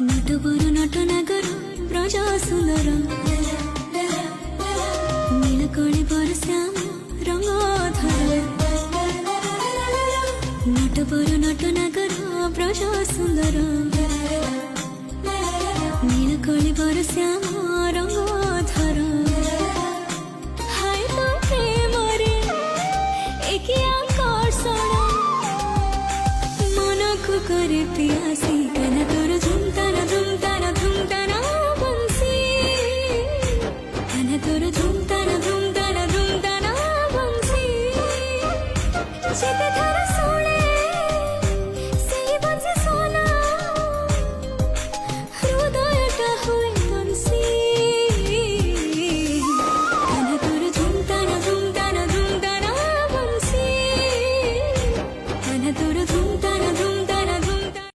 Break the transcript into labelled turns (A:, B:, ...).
A: নটবর নটনাগর ব্রজ সুন্দর নীলকণি পর শ্যাম রঙ ধর নটবর নটনাগর ব্রজ সুন্দর নীলকণি পর শ্যাম রঙ ধর হায় তো প্রেমরে একি আকর্ষণ মনকু করে পিয়াসি কেন তোর